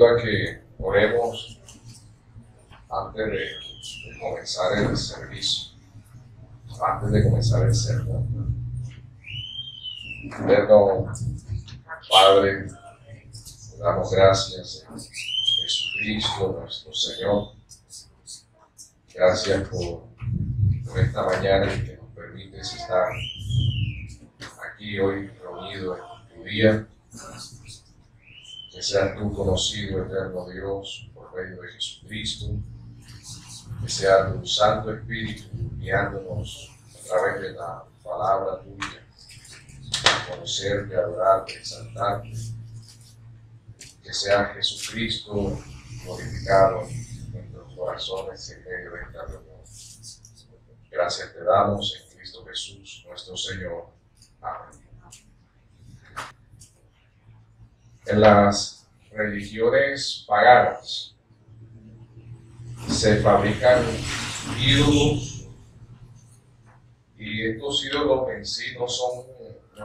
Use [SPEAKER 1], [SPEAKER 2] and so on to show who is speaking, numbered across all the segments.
[SPEAKER 1] invito a que oremos antes de comenzar el servicio, antes de comenzar el sermón. Eterno Padre, te damos gracias en Jesucristo, nuestro Señor. Gracias por esta mañana en que nos permites estar aquí hoy reunidos en tu día. Que seas tú conocido, eterno Dios, por medio de Jesucristo. Que sea tu Santo Espíritu guiándonos a través de la palabra tuya, a conocerte, adorarte, exaltarte. Que sea Jesucristo glorificado en nuestros corazones en medio de esta reunión. Gracias te damos en Cristo Jesús, nuestro Señor. Amén. En las religiones paganas se fabrican ídolos, y estos ídolos en sí no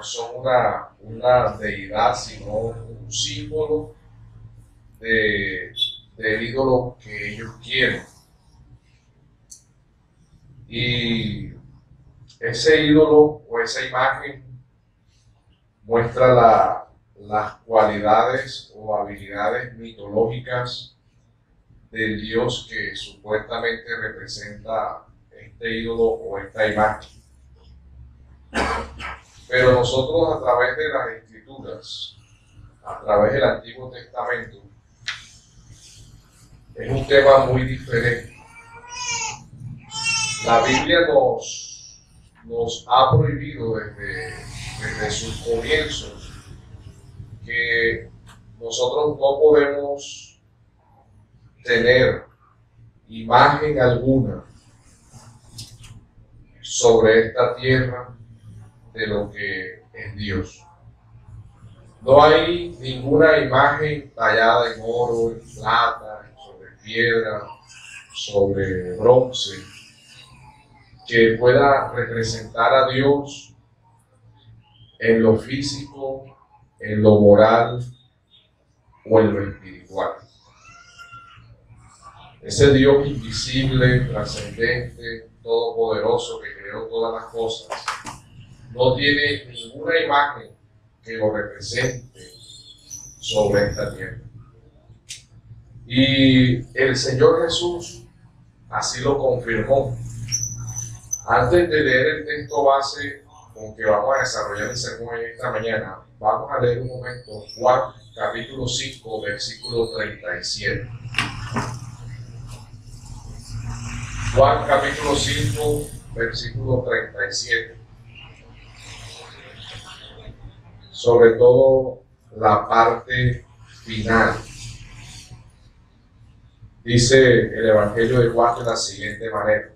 [SPEAKER 1] son una deidad, sino un símbolo del ídolo que ellos quieren. Y ese ídolo o esa imagen muestra las cualidades o habilidades mitológicas del Dios que supuestamente representa este ídolo o esta imagen. Pero nosotros, a través de las Escrituras, a través del Antiguo Testamento, es un tema muy diferente. La Biblia nos ha prohibido desde sus comienzos que nosotros no podemos tener imagen alguna sobre esta tierra de lo que es Dios. No hay ninguna imagen tallada en oro, en plata, sobre piedra, sobre bronce, que pueda representar a Dios en lo físico, en lo moral o en lo espiritual. Ese Dios invisible, trascendente, todopoderoso, que creó todas las cosas, no tiene ninguna imagen que lo represente sobre esta tierra. Y el Señor Jesús así lo confirmó. Antes de leer el texto base con que vamos a desarrollar el sermón en esta mañana, vamos a leer un momento Juan capítulo 5, versículo 37. Juan capítulo 5, versículo 37. Sobre todo la parte final. Dice el Evangelio de Juan de la siguiente manera,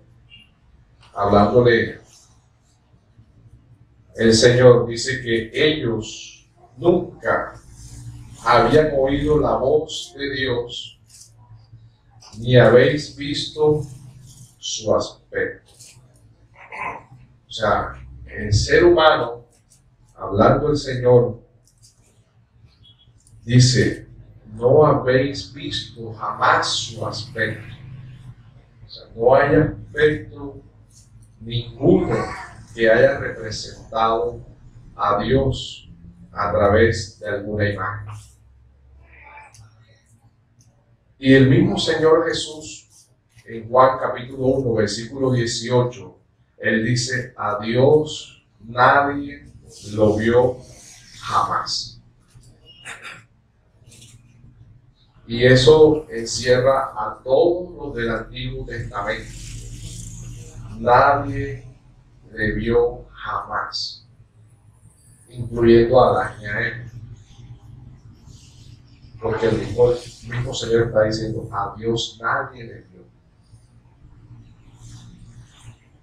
[SPEAKER 1] hablándole el Señor, dice que ellos nunca habían oído la voz de Dios, ni habéis visto su aspecto. O sea, el ser humano, hablando el Señor, dice, no habéis visto jamás su aspecto. O sea, no hay aspecto ninguno que haya representado a Dios a través de alguna imagen. Y el mismo Señor Jesús, en Juan capítulo 1, versículo 18, Él dice, a Dios nadie lo vio jamás. Y eso encierra a todos los del Antiguo Testamento. Nadie le vio jamás, incluyendo a Adán y a Eva. Porque el mismo Señor está diciendo, a Dios nadie le vio.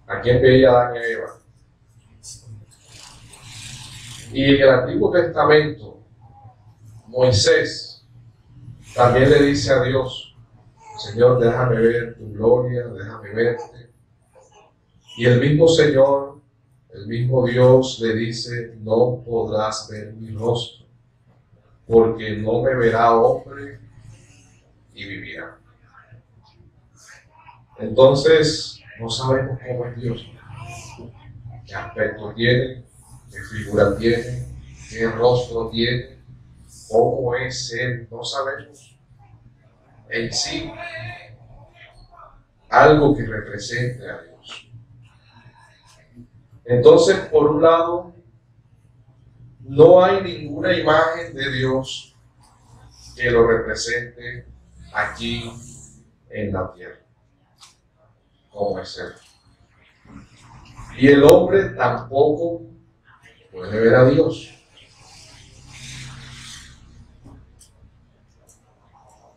[SPEAKER 1] ¿A quién veía Adán y a Eva? Y en el Antiguo Testamento, Moisés también le dice a Dios, Señor, déjame ver tu gloria, déjame verte. Y el mismo Señor, el mismo Dios le dice, no podrás ver mi rostro, porque no me verá hombre y vivirán. Entonces, no sabemos cómo es Dios, qué aspecto tiene, qué figura tiene, qué rostro tiene, cómo es Él, no sabemos. En sí, algo que represente a Dios. Entonces, por un lado, no hay ninguna imagen de Dios que lo represente aquí en la tierra, como es Él. Y el hombre tampoco puede ver a Dios.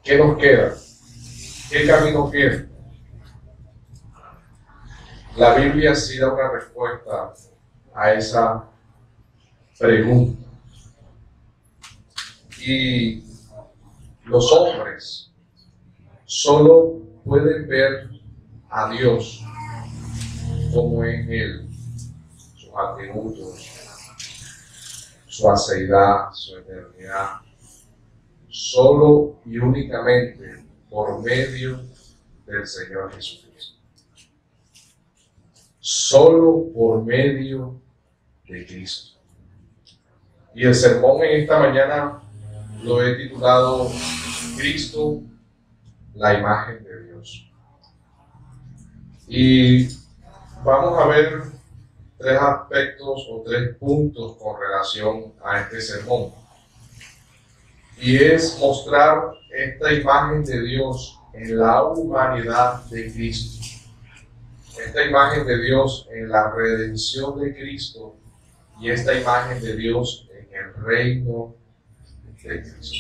[SPEAKER 1] ¿Qué nos queda? ¿Qué camino queda? La Biblia sí da una respuesta a esa pregunta. Y los hombres solo pueden ver a Dios como es Él, sus atributos, su aceidad, su eternidad, solo y únicamente por medio del Señor Jesucristo. Solo por medio de Cristo. Y el sermón en esta mañana lo he titulado Cristo, la imagen de Dios. Y vamos a ver tres aspectos o tres puntos con relación a este sermón. Y es mostrar esta imagen de Dios en la humanidad de Cristo. Esta imagen de Dios en la redención de Cristo y esta imagen de Dios en el reino de Cristo.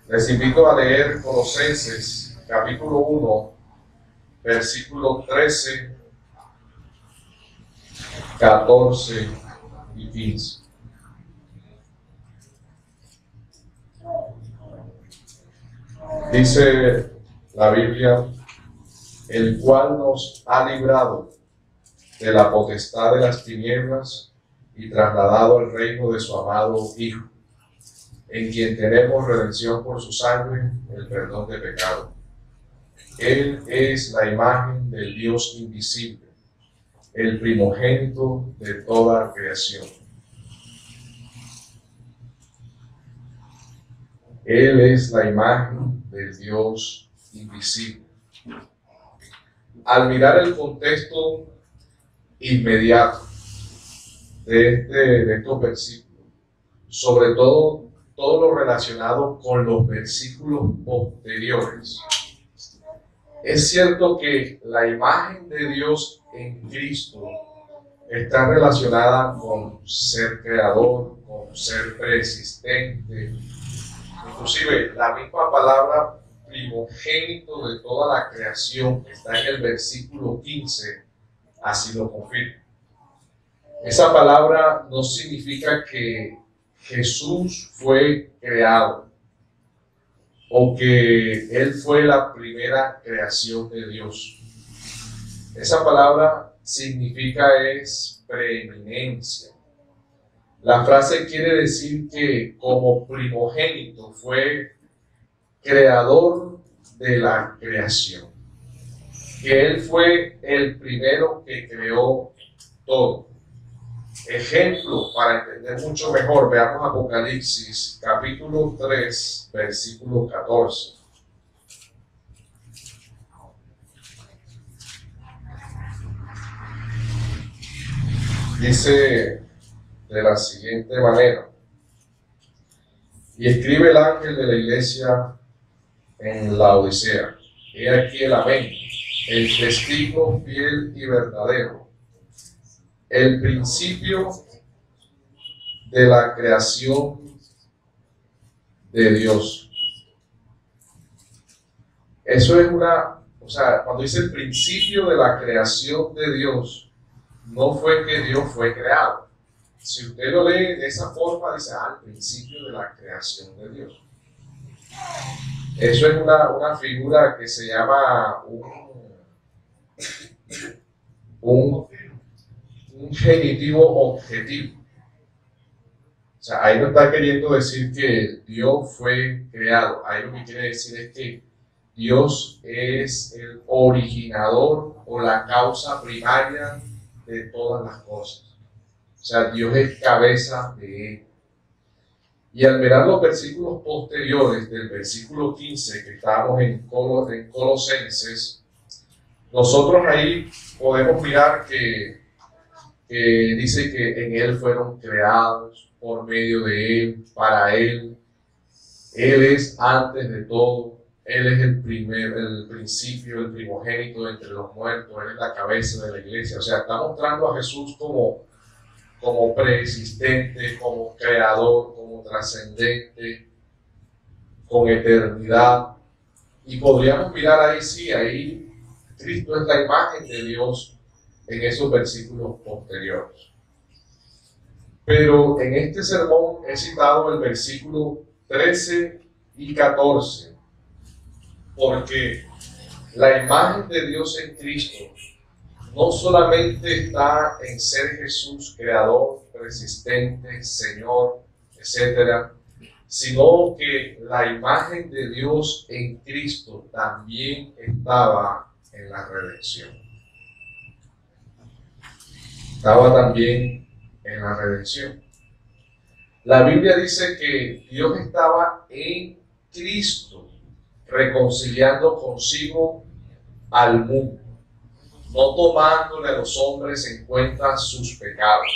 [SPEAKER 1] Les invito a leer Colosenses capítulo 1, versículos 13, 14 y 15. Dice la Biblia, el cual nos ha librado de la potestad de las tinieblas y trasladado al reino de su amado Hijo, en quien tenemos redención por su sangre, el perdón de pecado. Él es la imagen del Dios invisible, el primogénito de toda creación. Él es la imagen del Dios invisible. Al mirar el contexto inmediato de estos versículos, sobre todo lo relacionado con los versículos posteriores, es cierto que la imagen de Dios en Cristo está relacionada con ser creador, con ser preexistente. Inclusive la misma palabra primogénito de toda la creación que está en el versículo 15, así lo confirma. Esa palabra no significa que Jesús fue creado o que Él fue la primera creación de Dios. Esa palabra significa es preeminencia. La frase quiere decir que como primogénito fue creador de la creación, que Él fue el primero que creó todo. Ejemplo, para entender mucho mejor, veamos Apocalipsis, capítulo 3, versículo 14. Dice de la siguiente manera: y escribe el ángel de la iglesia en la Odisea, he aquí el amén, el testigo fiel y verdadero, el principio de la creación de Dios. Eso es cuando dice el principio de la creación de Dios, no fue que Dios fue creado. Si usted lo lee de esa forma, dice, al principio de la creación de Dios. Eso es una figura que se llama un genitivo objetivo. O sea, ahí no está queriendo decir que Dios fue creado. Ahí lo que quiere decir es que Dios es el originador o la causa primaria de todas las cosas. O sea, Dios es cabeza de él. Y al mirar los versículos posteriores del versículo 15 que estábamos en Colosenses, nosotros ahí podemos mirar que dice que en él fueron creados, por medio de él, para él. Él es antes de todo. Él es el principio, el primogénito entre los muertos. Él es la cabeza de la iglesia. O sea, está mostrando a Jesús como preexistente, como creador, como trascendente, con eternidad. Y podríamos mirar ahí, sí, ahí Cristo es la imagen de Dios en esos versículos posteriores. Pero en este sermón he citado el versículo 13 y 14, porque la imagen de Dios en Cristo no solamente está en ser Jesús, creador, persistente, Señor, etc., sino que la imagen de Dios en Cristo también estaba en la redención. Estaba también en la redención. La Biblia dice que Dios estaba en Cristo reconciliando consigo al mundo, no tomándole a los hombres en cuenta sus pecados.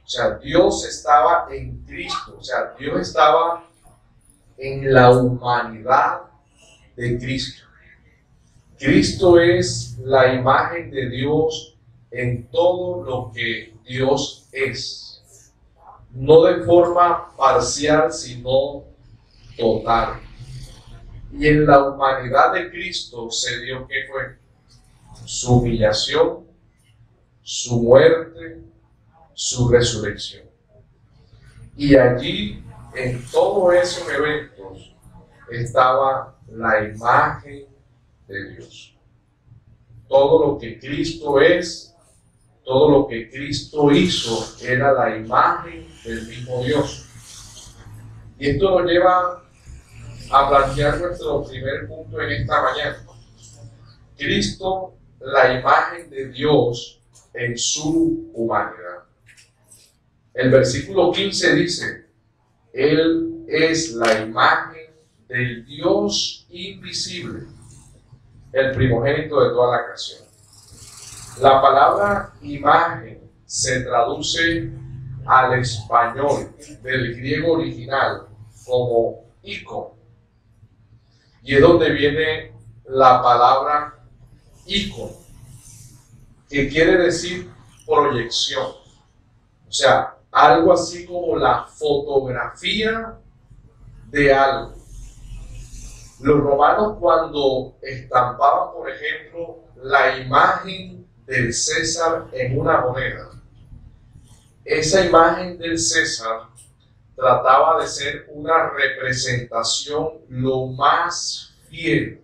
[SPEAKER 1] O sea, Dios estaba en Cristo, o sea, Dios estaba en la humanidad de Cristo. Cristo es la imagen de Dios en todo lo que Dios es, no de forma parcial, sino total. Y en la humanidad de Cristo se dio, ¿qué fue? Su humillación, su muerte, su resurrección. Y allí, en todos esos eventos, estaba la imagen de Dios. Todo lo que Cristo es, todo lo que Cristo hizo, era la imagen del mismo Dios. Y esto nos lleva a plantear nuestro primer punto en esta mañana. Cristo, la imagen de Dios en su humanidad. El versículo 15 dice: Él es la imagen del Dios invisible, el primogénito de toda la creación. La palabra imagen se traduce al español del griego original como icon, y es donde viene la palabra icon, que quiere decir proyección. O sea, algo así como la fotografía de algo. Los romanos, cuando estampaban, por ejemplo, la imagen del César en una moneda, esa imagen del César trataba de ser una representación lo más fiel,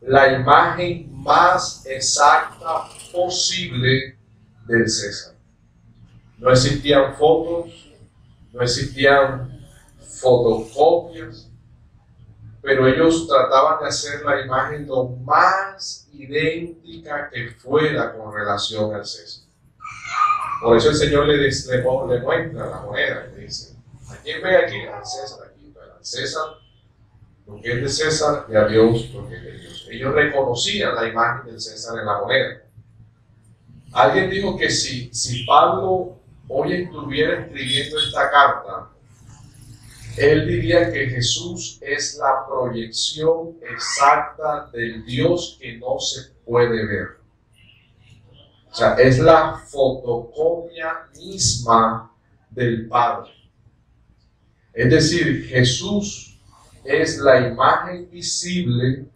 [SPEAKER 1] la imagen más exacta posible del César. No existían fotos, no existían fotocopias, pero ellos trataban de hacer la imagen lo más idéntica que fuera con relación al César. Por eso el Señor le muestra la moneda y le dice: ¿a quién ve aquí? Al César. Aquí, al César lo que es de César, y a Dios lo que es de Dios. Ellos reconocían la imagen del César en la moneda. Alguien dijo que si Pablo hoy estuviera escribiendo esta carta, él diría que Jesús es la proyección exacta del Dios que no se puede ver. O sea, es la fotocopia misma del Padre. Es decir, Jesús es la imagen visible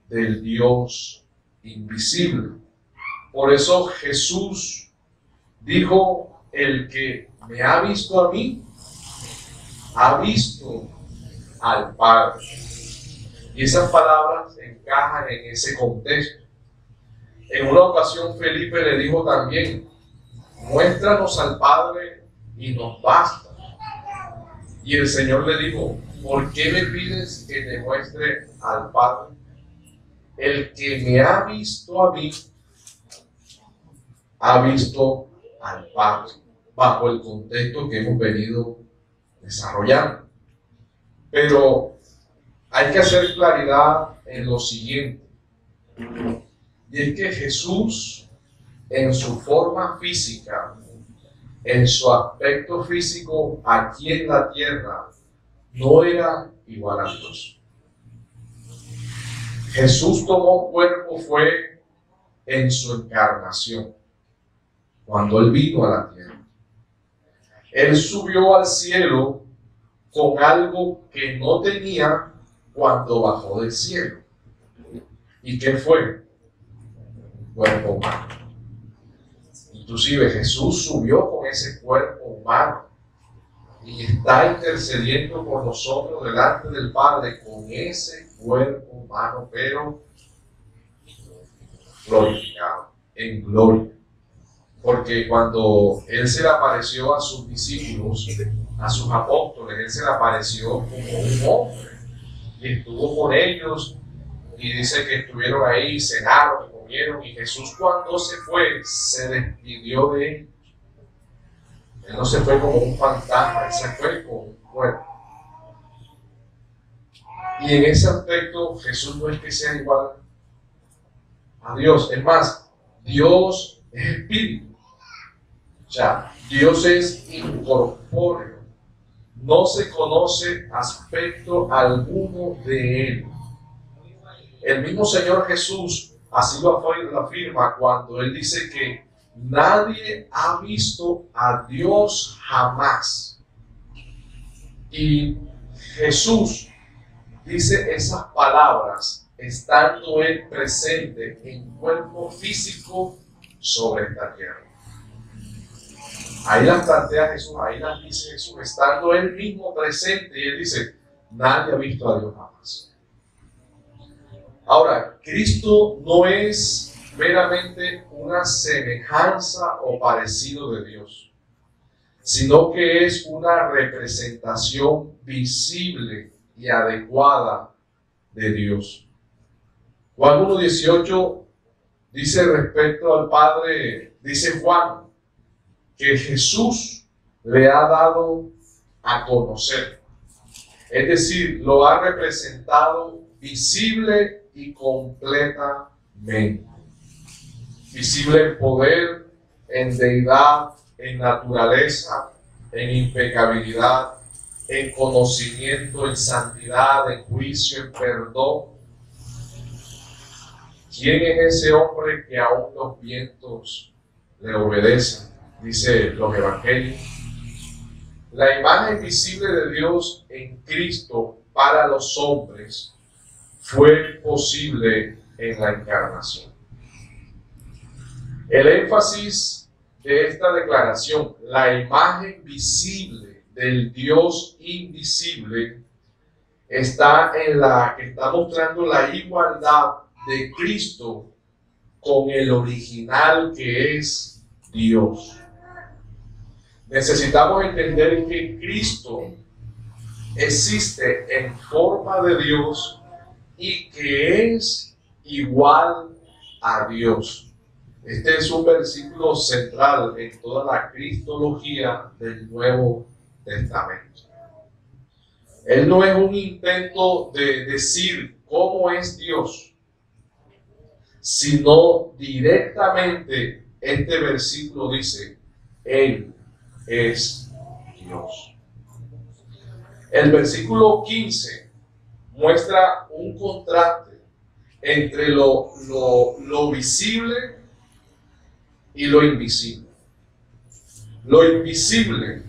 [SPEAKER 1] del Dios invisible. Por eso Jesús dijo: el que me ha visto a mí, ha visto al Padre. Y esas palabras encajan en ese contexto. En una ocasión Felipe le dijo también: muéstranos al Padre y nos basta. Y el Señor le dijo: ¿por qué me pides que te muestre al Padre? El que me ha visto a mí, ha visto al Padre, bajo el contexto que hemos venido desarrollando. Pero hay que hacer claridad en lo siguiente, y es que Jesús, en su forma física, en su aspecto físico aquí en la tierra, no era igual a Dios. Jesús tomó cuerpo fue en su encarnación, cuando Él vino a la tierra. Él subió al cielo con algo que no tenía cuando bajó del cielo. ¿Y qué fue? Cuerpo humano. Inclusive Jesús subió con ese cuerpo humano y está intercediendo por nosotros delante del Padre con ese cuerpo humano, pero glorificado, en gloria. Porque cuando Él se le apareció a sus discípulos, a sus apóstoles, Él se le apareció como un hombre y estuvo con ellos, y dice que estuvieron ahí, cenaron, comieron, y Jesús cuando se fue, se despidió de ellos. Él no se fue como un fantasma, Él se fue como un cuerpo. Y en ese aspecto Jesús no es que sea igual a Dios. Es más, Dios es espíritu. O sea, Dios es incorpóreo. No se conoce aspecto alguno de Él. El mismo Señor Jesús así lo afirma cuando Él dice que nadie ha visto a Dios jamás. Y Jesús dice esas palabras estando Él presente en cuerpo físico sobre esta tierra. Ahí las plantea Jesús, ahí las dice Jesús, estando Él mismo presente, y Él dice, nadie ha visto a Dios jamás. Ahora, Cristo no es meramente una semejanza o parecido de Dios, sino que es una representación visible y adecuada de Dios. Juan 1:18 dice respecto al Padre, dice Juan, que Jesús le ha dado a conocer. Es decir, lo ha representado visible y completamente. Visible en poder, en deidad, en naturaleza, en impecabilidad, en conocimiento, en santidad, en juicio, en perdón. ¿Quién es ese hombre que aún los vientos le obedecen? Dice los evangelios. La imagen visible de Dios en Cristo para los hombres fue posible en la encarnación. El énfasis de esta declaración, la imagen visible del Dios invisible, está en la que está mostrando la igualdad de Cristo con el original que es Dios. Necesitamos entender que Cristo existe en forma de Dios y que es igual a Dios. Este es un versículo central en toda la cristología del Nuevo Testamento. Él no es un intento de decir cómo es Dios, sino directamente este versículo dice, Él es Dios. El versículo 15 muestra un contraste entre lo visible y lo invisible. Lo invisible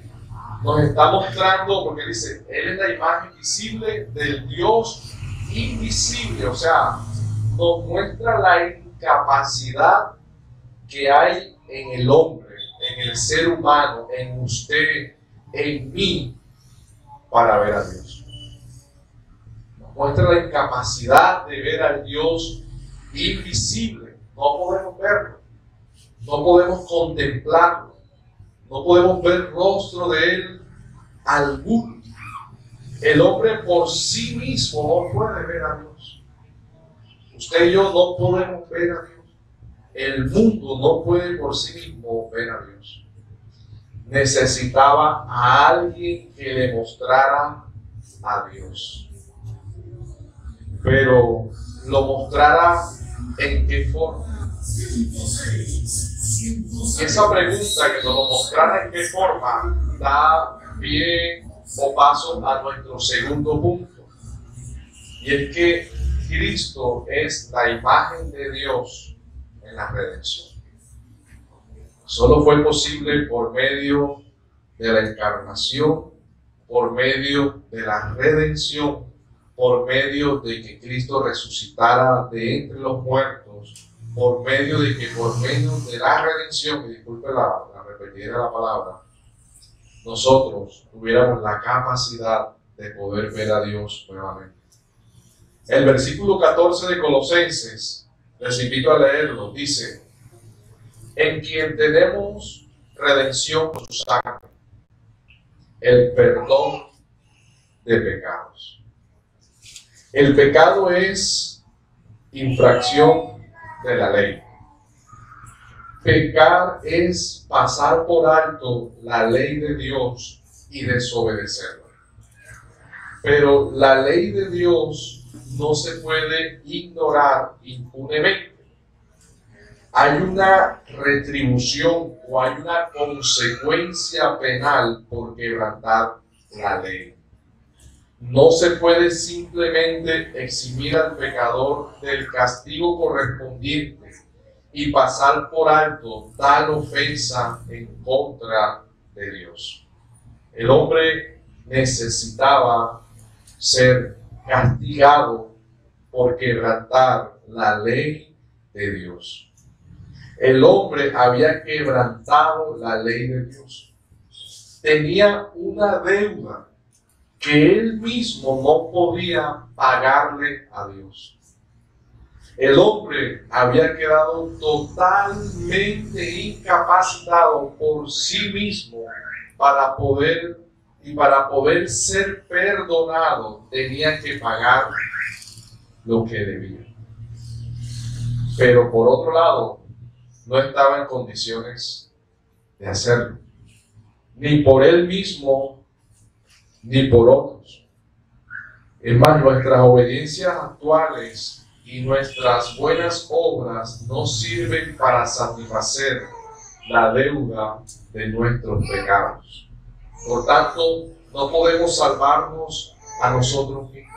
[SPEAKER 1] nos está mostrando, porque dice, Él es la imagen visible del Dios invisible, o sea, nos muestra la incapacidad que hay en el hombre, en el ser humano, en usted, en mí, para ver a Dios. Nos muestra la incapacidad de ver al Dios invisible. No podemos verlo, no podemos contemplarlo, no podemos ver el rostro de Él alguno. El hombre por sí mismo no puede ver a Dios. Usted y yo no podemos ver a Dios. El mundo no puede por sí mismo ver a Dios. Necesitaba a alguien que le mostrara a Dios. Pero lo mostrara ¿en qué forma? Esa pregunta, que nos lo mostrara en qué forma, da pie o paso a nuestro segundo punto. Y es que Cristo es la imagen de Dios en la redención. Solo fue posible por medio de la encarnación, por medio de la redención, por medio de que Cristo resucitara de entre los muertos, por medio de que por medio de la redención, y disculpe la repetida de la palabra, nosotros tuviéramos la capacidad de poder ver a Dios nuevamente. El versículo 14 de Colosenses, les invito a leerlo, dice: en quien tenemos redención por su sangre, el perdón de pecados. El pecado es infracción de la ley. Pecar es pasar por alto la ley de Dios y desobedecerla. Pero la ley de Dios no se puede ignorar impunemente. Hay una retribución o hay una consecuencia penal por quebrantar la ley. No se puede simplemente eximir al pecador del castigo correspondiente y pasar por alto tal ofensa en contra de Dios. El hombre necesitaba ser castigado por quebrantar la ley de Dios. El hombre había quebrantado la ley de Dios. Tenía una deuda que él mismo no podía pagarle a Dios. El hombre había quedado totalmente incapacitado por sí mismo para poder ser perdonado, tenía que pagar lo que debía. Pero por otro lado, no estaba en condiciones de hacerlo, ni por él mismo, ni por otros. Es más, nuestras obediencias actuales y nuestras buenas obras no sirven para satisfacer la deuda de nuestros pecados. Por tanto, no podemos salvarnos a nosotros mismos.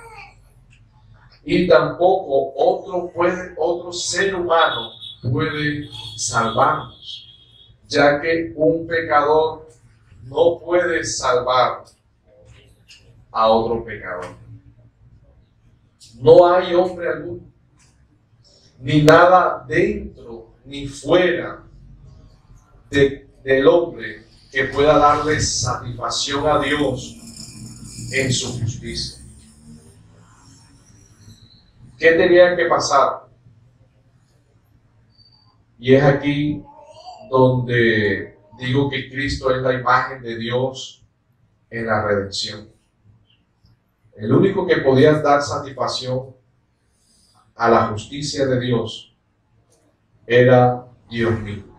[SPEAKER 1] Y tampoco otro ser humano puede salvarnos, ya que un pecador no puede salvar a otro pecador. No hay hombre alguno, ni nada dentro ni fuera del hombre que pueda darle satisfacción a Dios en su justicia. ¿Qué tenía que pasar? Y es aquí donde digo que Cristo es la imagen de Dios en la redención. El único que podía dar satisfacción a la justicia de Dios era Dios mismo.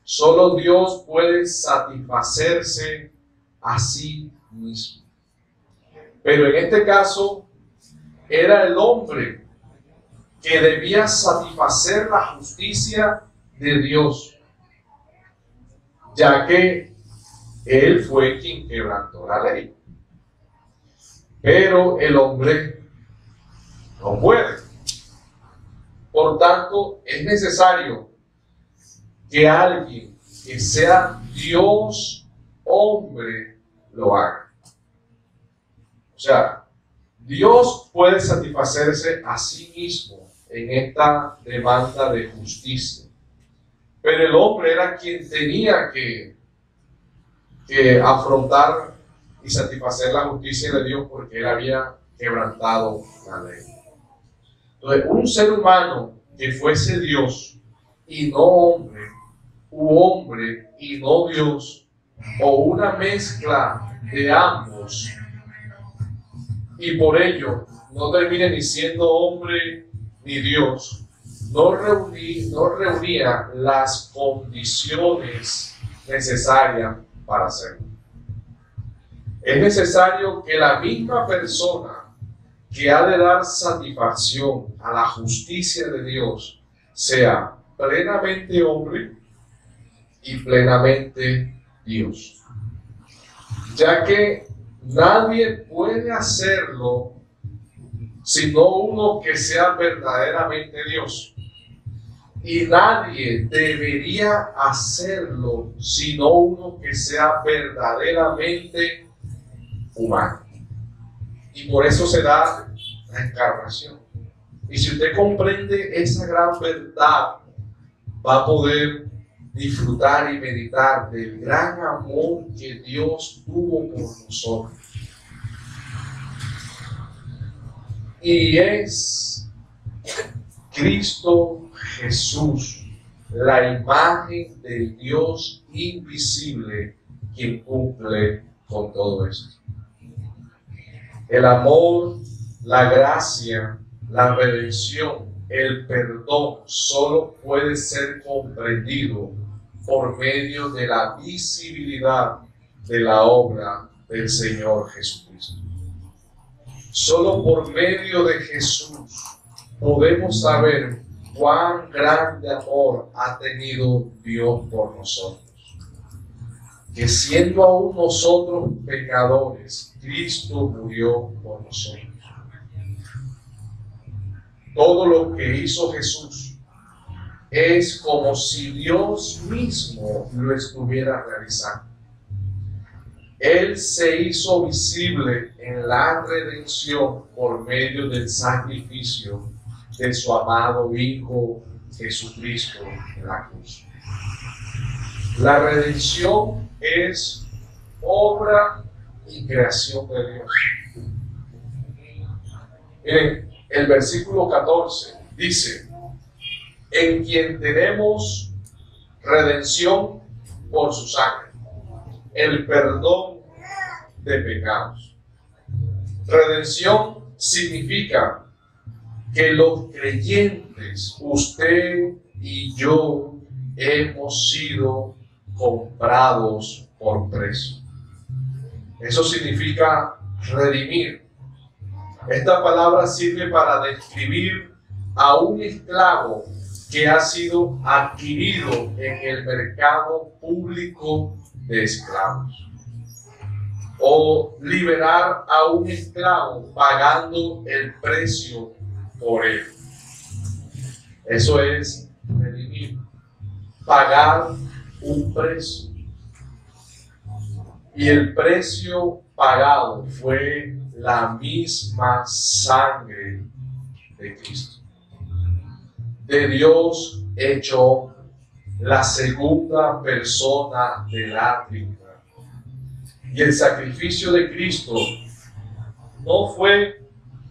[SPEAKER 1] Solo Dios puede satisfacerse a sí mismo. Pero en este caso era el hombre que debía satisfacer la justicia de Dios, ya que él fue quien quebrantó la ley. Pero el hombre no puede. Por tanto, es necesario que alguien que sea Dios hombre lo haga. O sea, Dios puede satisfacerse a sí mismo en esta demanda de justicia. Pero el hombre era quien tenía que afrontar y satisfacer la justicia de Dios, porque él había quebrantado la ley. Entonces, un ser humano que fuese Dios y no hombre, u hombre y no Dios, o una mezcla de ambos, y por ello no termine ni siendo hombre ni Dios, no reunía las condiciones necesarias para hacerlo. Es necesario que la misma persona que ha de dar satisfacción a la justicia de Dios sea plenamente hombre y plenamente Dios, ya que nadie puede hacerlo sino uno que sea verdaderamente Dios, y nadie debería hacerlo sino uno que sea verdaderamente humano. Y por eso se da la encarnación. Y si usted comprende esa gran verdad, va a poder disfrutar y meditar del gran amor que Dios tuvo por nosotros. Y es Cristo Jesús, la imagen del Dios invisible, quien cumple con todo esto. El amor, la gracia, la redención, el perdón solo puede ser comprendido por medio de la visibilidad de la obra del Señor Jesucristo. Solo por medio de Jesús podemos saber cuán grande amor ha tenido Dios por nosotros. Que siendo aún nosotros pecadores, Cristo murió por nosotros. Todo lo que hizo Jesús es como si Dios mismo lo estuviera realizando. Él se hizo visible en la redención por medio del sacrificio de su amado Hijo Jesucristo en la cruz. La redención es obra y creación de Dios. Miren, el versículo 14 dice: en quien tenemos redención por su sangre, el perdón de pecados. Redención significa que los creyentes, usted y yo, hemos sido comprados por precio. Eso significa redimir. Esta palabra sirve para describir a un esclavo que ha sido adquirido en el mercado público de esclavos, o liberar a un esclavo pagando el precio por él. Eso es redimir, pagar un precio. Y el precio pagado fue la misma sangre de Cristo, de Dios hecho la segunda persona de la Trinidad. Y el sacrificio de Cristo no fue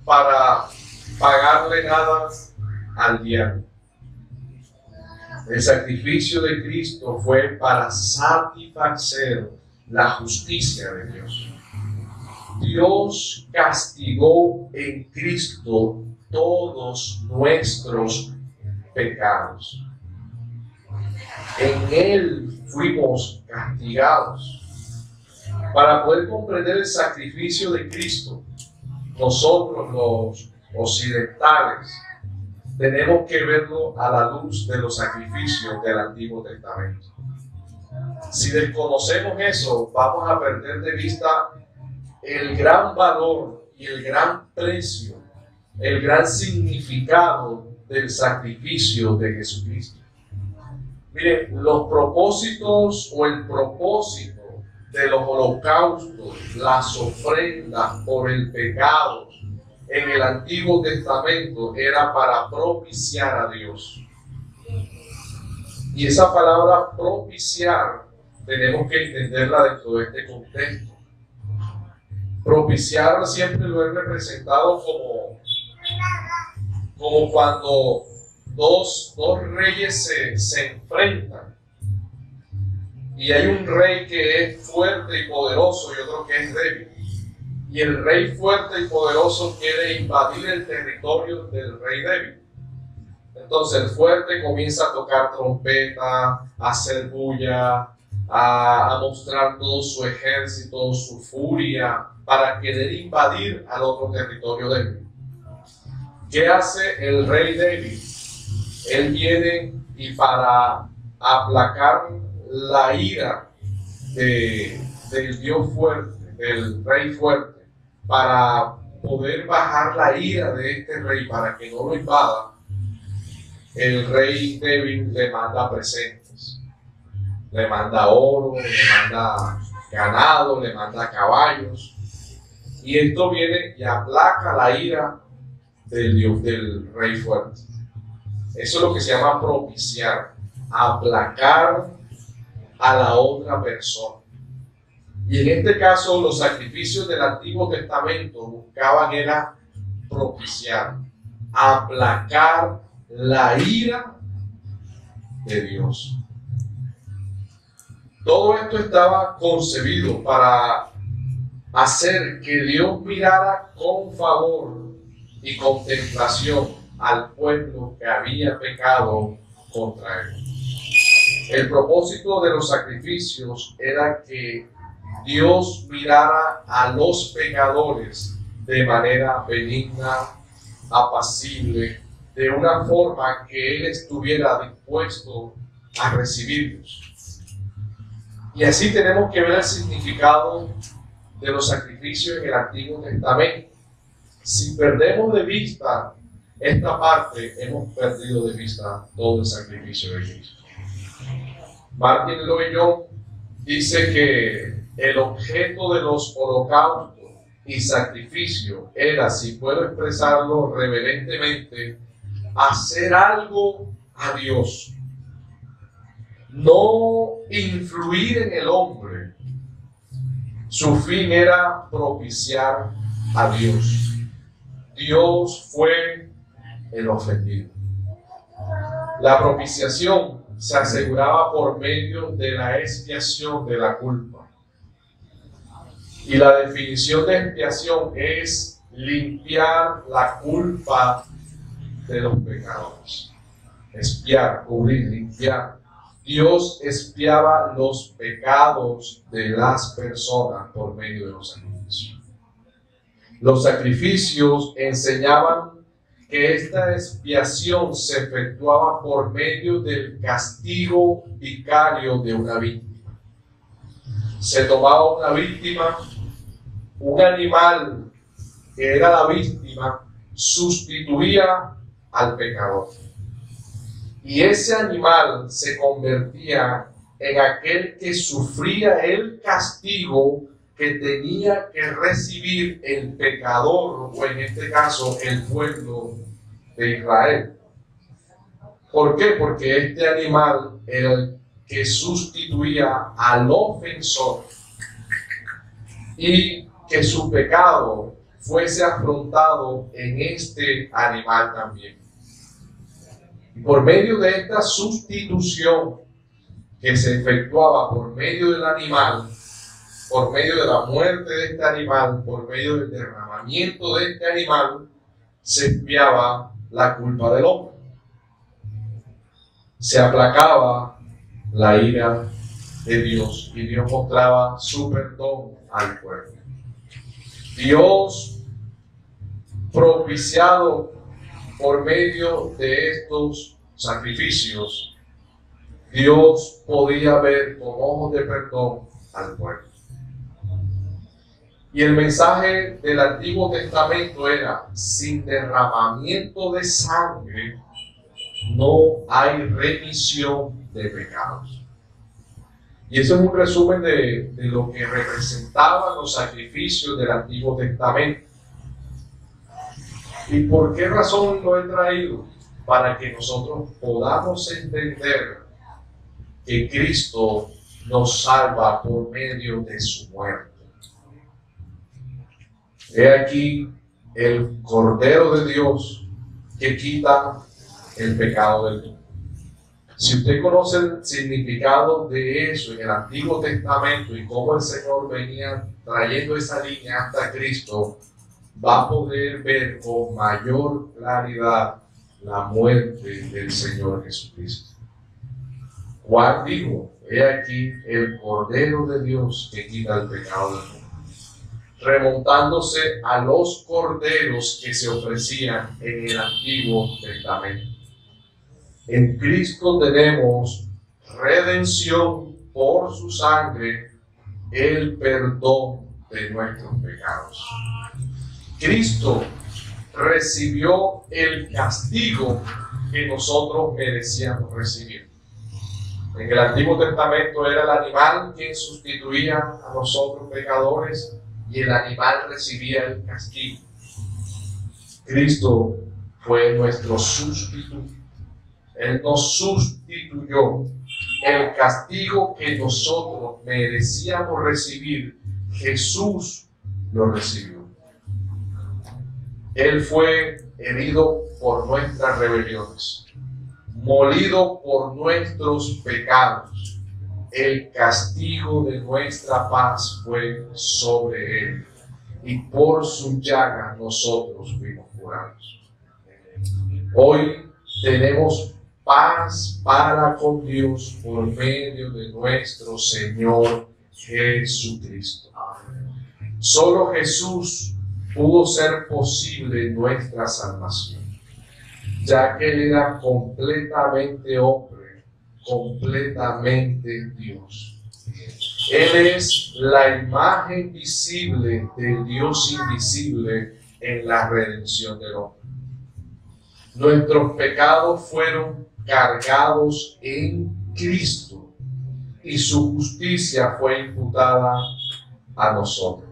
[SPEAKER 1] para pagarle nada al diablo. El sacrificio de Cristo fue para satisfacer la justicia de Dios. Dios castigó en Cristo todos nuestros pecados. En Él fuimos castigados. Para poder comprender el sacrificio de Cristo, nosotros los occidentales tenemos que verlo a la luz de los sacrificios del Antiguo Testamento. Si desconocemos eso, vamos a perder de vista el gran valor y el gran precio, el gran significado del sacrificio de Jesucristo. Miren, los propósitos o el propósito de los holocaustos, las ofrendas por el pecado en el Antiguo Testamento era para propiciar a Dios. Y esa palabra propiciar tenemos que entenderla dentro de este contexto. Propiciar siempre lo he representado como cuando dos reyes se enfrentan y hay un rey que es fuerte y poderoso y otro que es débil. y el rey fuerte y poderoso quiere invadir el territorio del rey débil. Entonces el fuerte comienza a tocar trompeta, a hacer bulla, a mostrar todo su ejército, su furia, para querer invadir al otro territorio débil. ¿Qué hace el rey débil? Él viene y para aplacar la ira del Dios fuerte, del rey fuerte, para poder bajar la ira de este rey para que no lo invada, el rey débil le manda presentes, le manda oro, le manda ganado, le manda caballos, y esto viene y aplaca la ira del rey fuerte. Eso es lo que se llama propiciar, aplacar a la otra persona. Y en este caso los sacrificios del Antiguo Testamento buscaban era propiciar, aplacar la ira de Dios. Todo esto estaba concebido para hacer que Dios mirara con favor y contemplación al pueblo que había pecado contra él. El propósito de los sacrificios era que Dios mirara a los pecadores de manera benigna, apacible, de una forma que Él estuviera dispuesto a recibirlos. Y así tenemos que ver el significado de los sacrificios en el Antiguo Testamento. Si perdemos de vista esta parte, hemos perdido de vista todo el sacrificio de Cristo. Martin Lloyd-Jones dice que el objeto de los holocaustos y sacrificios era, si puedo expresarlo reverentemente, hacer algo a Dios, no influir en el hombre. Su fin era propiciar a Dios. Dios fue el ofendido. La propiciación se aseguraba por medio de la expiación de la culpa. Y la definición de expiación es limpiar la culpa de los pecadores. Expiar, cubrir, limpiar. Dios expiaba los pecados de las personas por medio de los sacrificios. Los sacrificios enseñaban que esta expiación se efectuaba por medio del castigo vicario de una víctima. Se tomaba una víctima, un animal que era la víctima, sustituía al pecador. Y ese animal se convertía en aquel que sufría el castigo que tenía que recibir el pecador, o en este caso el pueblo de Israel. ¿Por qué? Porque este animal era el que sustituía al ofensor y que su pecado fuese afrontado en este animal también. Y por medio de esta sustitución que se efectuaba por medio del animal, por medio de la muerte de este animal, por medio del derramamiento de este animal, se expiaba la culpa del hombre. Se aplacaba la ira de Dios y Dios mostraba su perdón al pueblo. Dios, propiciado por medio de estos sacrificios, Dios podía ver con ojos de perdón al pueblo. Y el mensaje del Antiguo Testamento era: sin derramamiento de sangre no hay remisión de pecados. Y eso es un resumen de lo que representaban los sacrificios del Antiguo Testamento. ¿Y por qué razón lo he traído? Para que nosotros podamos entender que Cristo nos salva por medio de su muerte. He aquí el Cordero de Dios que quita el pecado del mundo. Si usted conoce el significado de eso en el Antiguo Testamento y cómo el Señor venía trayendo esa línea hasta Cristo, va a poder ver con mayor claridad la muerte del Señor Jesucristo. Juan dijo: he aquí el Cordero de Dios que quita el pecado del mundo, remontándose a los corderos que se ofrecían en el Antiguo Testamento. En Cristo tenemos redención por su sangre, el perdón de nuestros pecados. Cristo recibió el castigo que nosotros merecíamos recibir. En el Antiguo Testamento era el animal quien sustituía a nosotros pecadores y el animal recibía el castigo. Cristo fue nuestro sustituto. Él nos sustituyó. El castigo que nosotros merecíamos recibir, Jesús lo recibió. Él fue herido por nuestras rebeliones, molido por nuestros pecados. El castigo de nuestra paz fue sobre él, y por su llaga nosotros fuimos curados. Hoy tenemos paz para con Dios por medio de nuestro Señor Jesucristo. Solo Jesús pudo ser posible nuestra salvación, ya que Él era completamente hombre, completamente Dios. Él es la imagen visible del Dios invisible en la redención del hombre. Nuestros pecados fueron cargados en Cristo y su justicia fue imputada a nosotros.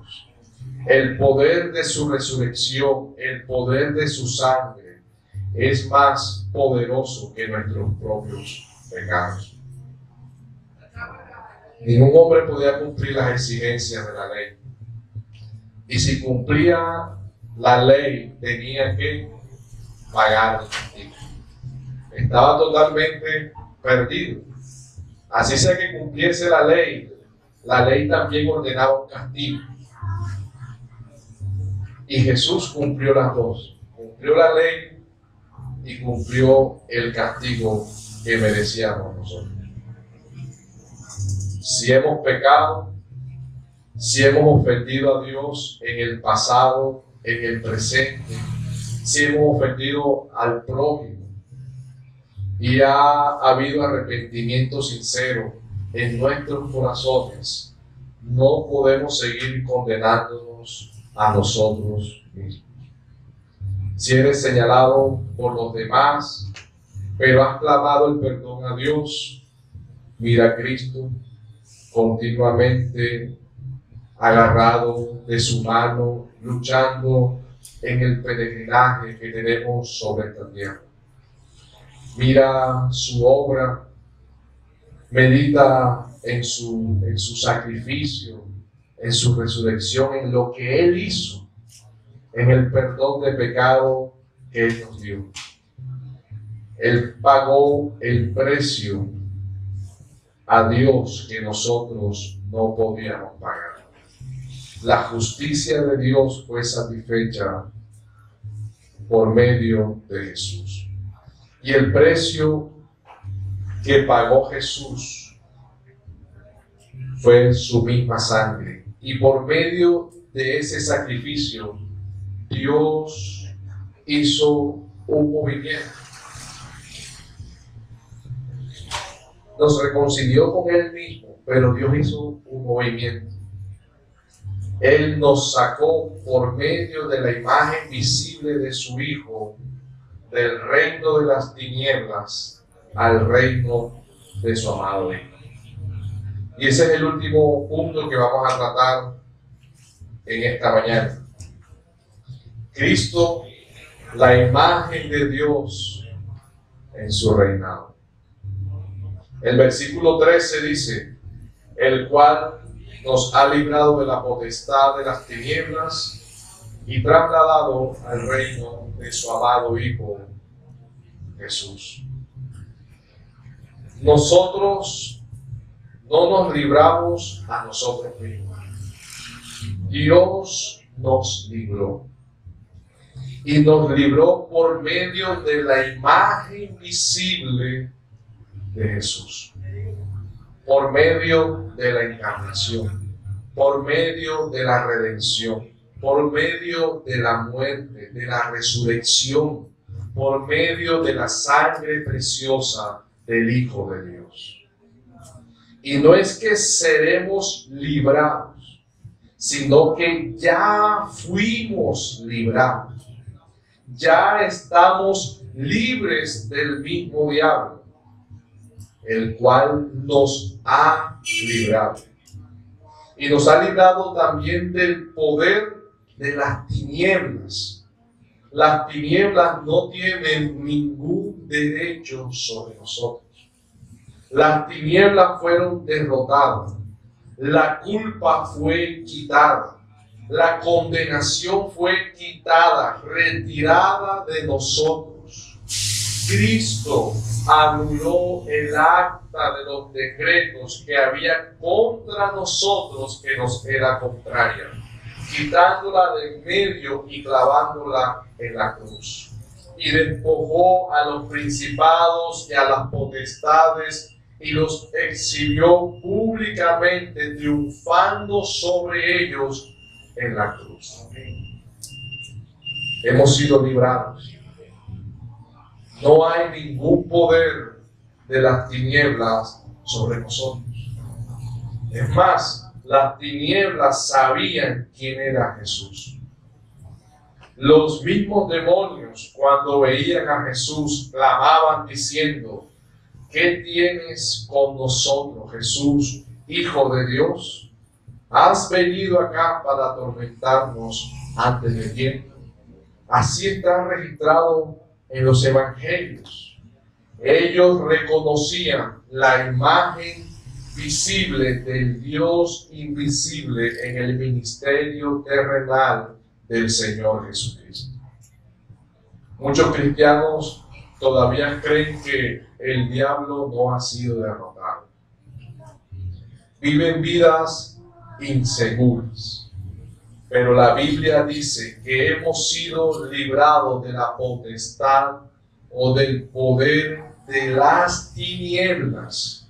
[SPEAKER 1] El poder de su resurrección, el poder de su sangre es más poderoso que nuestros propios pecados. Ningún hombre podía cumplir las exigencias de la ley. Y si cumplía la ley, tenía que pagar el castigo. Estaba totalmente perdido. Así sea que cumpliese la ley también ordenaba un castigo. Y Jesús cumplió las dos. Cumplió la ley y cumplió el castigo que merecíamos nosotros. Si hemos pecado, si hemos ofendido a Dios en el pasado, en el presente, si hemos ofendido al prójimo y ha habido arrepentimiento sincero en nuestros corazones, no podemos seguir condenándonos a nosotros mismos. Si eres señalado por los demás, pero has clamado el perdón a Dios, mira a Cristo continuamente agarrado de su mano, luchando en el peregrinaje que tenemos sobre esta tierra. Mira su obra, medita en su sacrificio, en su resurrección, en lo que Él hizo, en el perdón de pecado que Él nos dio. Él pagó el precio a Dios que nosotros no podíamos pagar. La justicia de Dios fue satisfecha por medio de Jesús. Y el precio que pagó Jesús fue su misma sangre. Y por medio de ese sacrificio, Dios hizo un movimiento. Nos reconcilió con Él mismo, pero Dios hizo un movimiento. Él nos sacó por medio de la imagen visible de su Hijo del reino de las tinieblas al reino de su amado Hijo. Y ese es el último punto que vamos a tratar en esta mañana. Cristo, la imagen de Dios en su reinado. El versículo 13 dice: el cual nos ha librado de la potestad de las tinieblas y trasladado al reino de su amado Hijo Jesús. Nosotros no nos libramos a nosotros mismos. Dios nos libró. Y nos libró por medio de la imagen visible de Jesús. Por medio de la encarnación. Por medio de la redención. Por medio de la muerte, de la resurrección. Por medio de la sangre preciosa del Hijo de Dios. Y no es que seremos librados, sino que ya fuimos librados. Ya estamos libres del mismo diablo, el cual nos ha librado. Y nos ha librado también del poder de las tinieblas. Las tinieblas no tienen ningún derecho sobre nosotros. Las tinieblas fueron derrotadas. La culpa fue quitada. La condenación fue quitada, retirada de nosotros. Cristo anuló el acta de los decretos que había contra nosotros, que nos era contraria, quitándola de en medio y clavándola en la cruz. Y despojó a los principados y a las potestades y los exhibió públicamente, triunfando sobre ellos en la cruz. Hemos sido librados. No hay ningún poder de las tinieblas sobre nosotros. Es más, las tinieblas sabían quién era Jesús. Los mismos demonios, cuando veían a Jesús, clamaban diciendo: ¿qué tienes con nosotros, Jesús, Hijo de Dios? ¿Has venido acá para atormentarnos antes de tiempo? Así está registrado en los evangelios. Ellos reconocían la imagen visible del Dios invisible en el ministerio terrenal del Señor Jesucristo. Muchos cristianos todavía creen que el diablo no ha sido derrotado. Viven vidas inseguras. Pero la Biblia dice que hemos sido librados de la potestad o del poder de las tinieblas.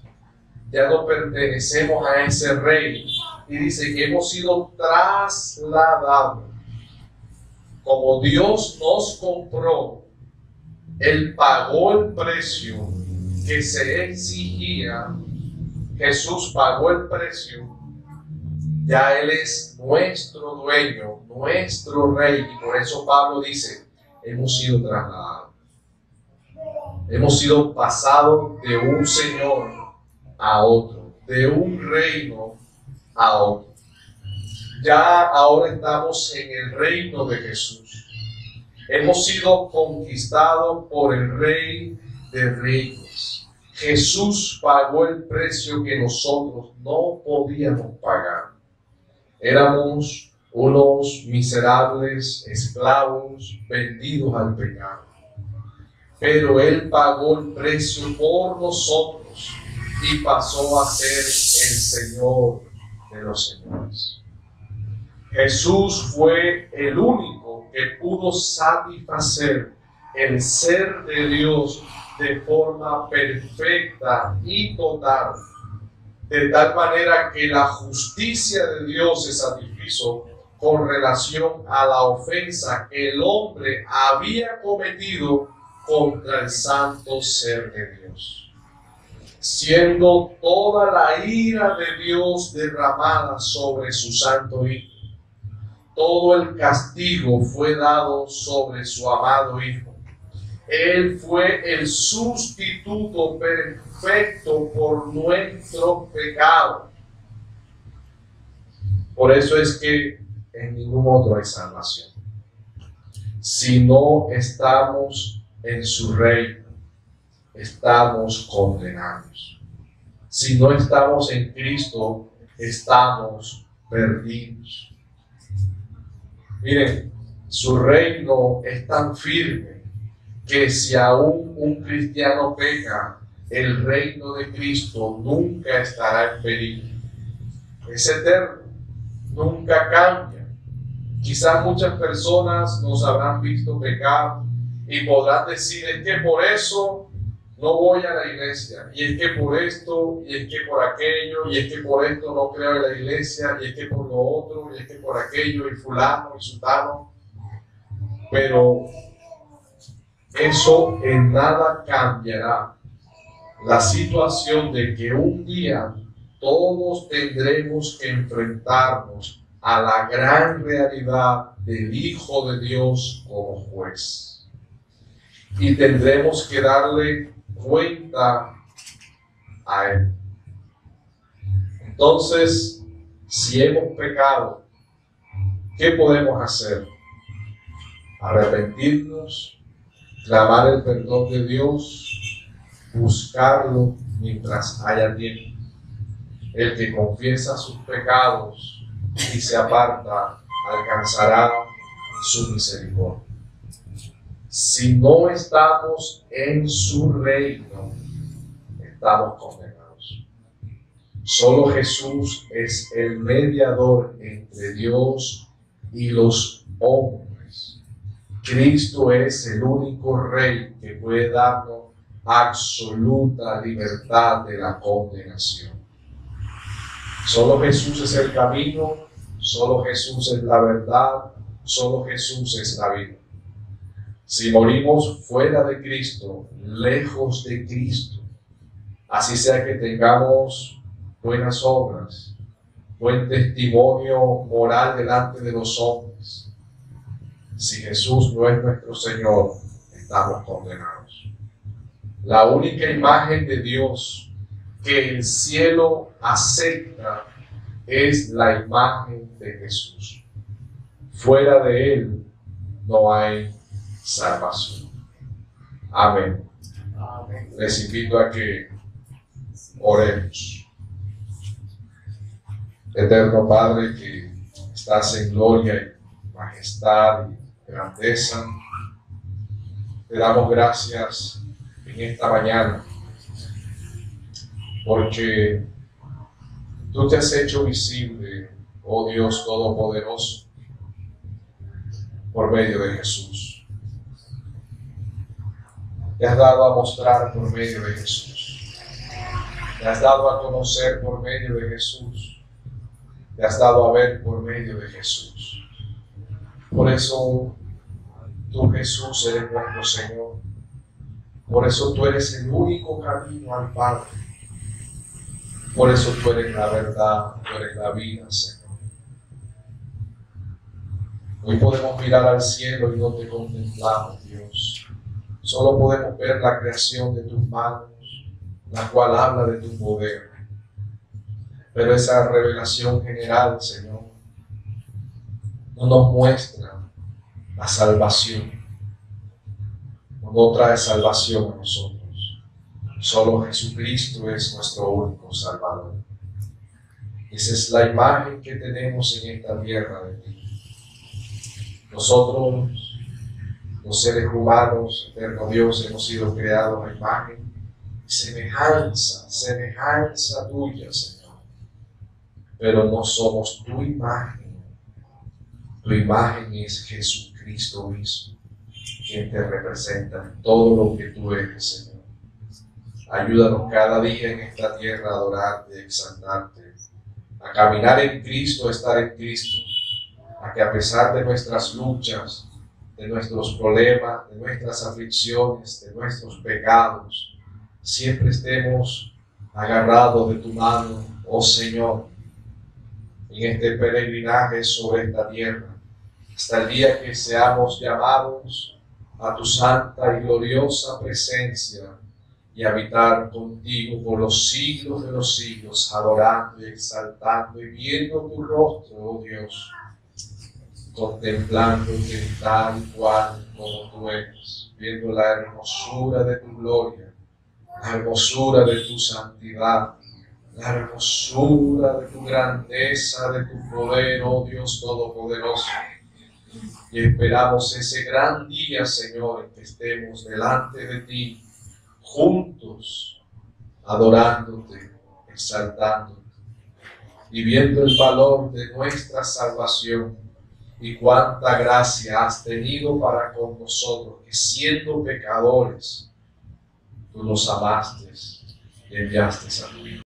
[SPEAKER 1] Ya no pertenecemos a ese rey. Y dice que hemos sido trasladados. Como Dios nos compró, Él pagó el precio que se exigía. Jesús pagó el precio. Ya Él es nuestro dueño, nuestro rey. Y por eso Pablo dice, hemos sido trasladados. Hemos sido pasados de un señor a otro, de un reino a otro. Ya ahora estamos en el reino de Jesús. Hemos sido conquistados por el Rey de Reyes. Jesús pagó el precio que nosotros no podíamos pagar. Éramos unos miserables esclavos vendidos al pecado. Pero Él pagó el precio por nosotros y pasó a ser el Señor de los señores. Jesús fue el único que pudo satisfacer el ser de Dios de forma perfecta y total, de tal manera que la justicia de Dios se satisfizo con relación a la ofensa que el hombre había cometido contra el santo ser de Dios, siendo toda la ira de Dios derramada sobre su santo Hijo. Todo el castigo fue dado sobre su amado Hijo. Él fue el sustituto perfecto por nuestro pecado. Por eso es que en ningún otro hay salvación. Si no estamos en su reino, estamos condenados. Si no estamos en Cristo, estamos perdidos. Miren, su reino es tan firme que si aún un cristiano peca, el reino de Cristo nunca estará en peligro. Es eterno, nunca cambia. Quizás muchas personas nos habrán visto pecar y podrán decir, es que por eso no voy a la iglesia, y es que por esto, y es que por aquello, y es que por esto no creo en la iglesia, y es que por lo otro, y es que por aquello, y fulano, y sutano. Pero eso en nada cambiará la situación de que un día todos tendremos que enfrentarnos a la gran realidad del Hijo de Dios como juez. Y tendremos que darle cuenta a Él. Entonces, si hemos pecado, ¿qué podemos hacer? Arrepentirnos, clamar el perdón de Dios, buscarlo mientras haya tiempo. El que confiesa sus pecados y se aparta, alcanzará su misericordia. Si no estamos en su reino, estamos condenados. Solo Jesús es el mediador entre Dios y los hombres. Cristo es el único Rey que puede darnos absoluta libertad de la condenación. Solo Jesús es el camino, solo Jesús es la verdad, solo Jesús es la vida. Si morimos fuera de Cristo, lejos de Cristo, así sea que tengamos buenas obras, buen testimonio moral delante de los hombres, si Jesús no es nuestro Señor, estamos condenados. La única imagen de Dios que el cielo acepta es la imagen de Jesús. Fuera de Él no hay salvación. Amén. Amén. Les invito a que oremos. Eterno Padre, que estás en gloria y majestad y grandeza, te damos gracias en esta mañana porque tú te has hecho visible, oh Dios Todopoderoso, por medio de Jesús. Te has dado a mostrar por medio de Jesús. Te has dado a conocer por medio de Jesús. Te has dado a ver por medio de Jesús. Por eso tú, Jesús, eres nuestro Señor. Por eso tú eres el único camino al Padre. Por eso tú eres la verdad, tú eres la vida, Señor. Hoy podemos mirar al cielo y no te contemplamos, Dios. Solo podemos ver la creación de tus manos, la cual habla de tu poder. Pero esa revelación general, Señor, no nos muestra la salvación. No trae salvación a nosotros. Solo Jesucristo es nuestro único Salvador. Esa es la imagen que tenemos en esta tierra de ti. Nosotros, los seres humanos, eterno Dios, hemos sido creados a imagen y semejanza tuya, Señor. Pero no somos tu imagen. Tu imagen es Jesucristo mismo, quien te representa en todo lo que tú eres, Señor. Ayúdanos cada día en esta tierra a adorarte, a exaltarte, a caminar en Cristo, a estar en Cristo, a que a pesar de nuestras luchas, de nuestros problemas, de nuestras aflicciones, de nuestros pecados, siempre estemos agarrados de tu mano, oh Señor, en este peregrinaje sobre esta tierra, hasta el día que seamos llamados a tu santa y gloriosa presencia y habitar contigo por los siglos de los siglos, adorando y exaltando y viendo tu rostro, oh Dios, contemplándote tal cual como tú eres, viendo la hermosura de tu gloria, la hermosura de tu santidad, la hermosura de tu grandeza, de tu poder, oh Dios Todopoderoso. Y esperamos ese gran día, Señor, en que estemos delante de ti, juntos, adorándote, exaltándote y viendo el valor de nuestra salvación y cuánta gracia has tenido para con nosotros, que siendo pecadores, tú nos amaste y enviaste a tu Hijo.